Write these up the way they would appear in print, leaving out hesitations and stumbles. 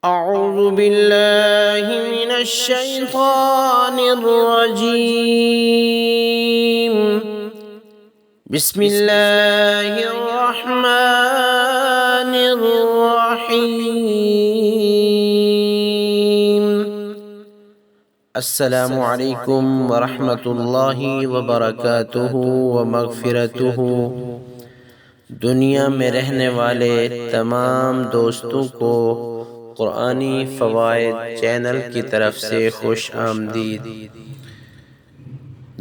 أعوذ بالله من الشيطان الرجيم بسم الله الرحمن الرحيم السلام عليكم ورحمة الله وبركاته ومغफिरतुह। दुनिया में रहने वाले तमाम दोस्तों को कुरानी फ़वाइद चैनल की तरफ से खुश आमदीद।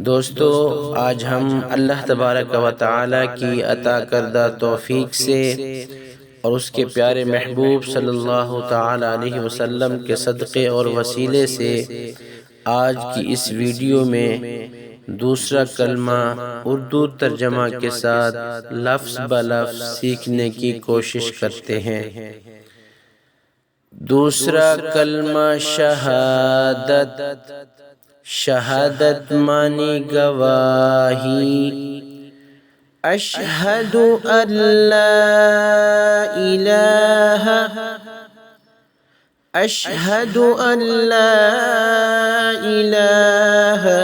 दोस्तों, आज हम अल्लाह तबारक व तआला की अता करदा तौफ़ीक से और उसके प्यारे महबूब सल्लल्लाहु तआला अलैहि वसल्लम के सदक़े और वसीले से आज की इस वीडियो में दूसरा कलमा उर्दू तर्जमा के साथ लफ्ज़ ब लफ्ज़ सीखने की कोशिश करते हैं। दूसरा कलमा शहादत। शहादत मानी गवाही। अशहदु अल्ला इलाहा अशहदु अल्ला इलाहा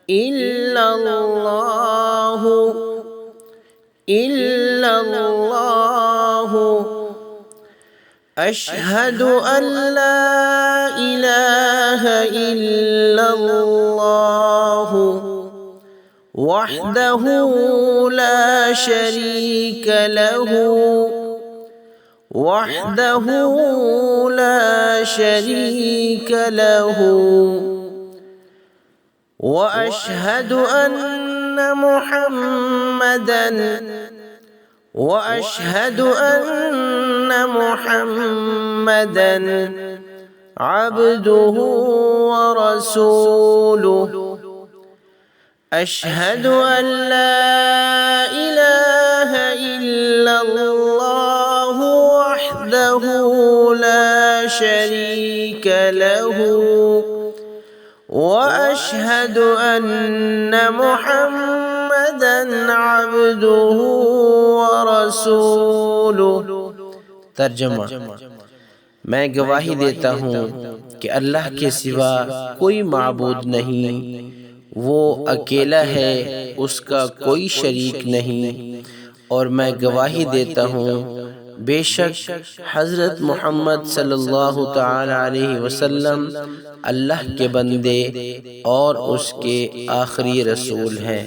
इल्लल्लाहु इल्लल्लाहु अशहदु अल्ला इलाहा इल्लल्लाहु वहदहु ला शरीक लहु वहदहु ला शरीक लहु व अशहदु अन्ना मुहम्मदन وأشهد أن محمدًا عبده ورسوله أشهد أن لا إله إلا الله وحده لا شريك له وأشهد أن محمدًا عبده ورسوله। तर्जुमा। मैं गवाही देता हूँ कि अल्लाह के सिवा कोई माबूद नहीं, वो अकेला है, उसका कोई शरीक नहीं। और मैं गवाही देता हूँ बेशक हज़रत मोहम्मद सल्लल्लाहु तआला अलैहि वसल्लम अल्लाह के बंदे और उसके आखिरी रसूल हैं।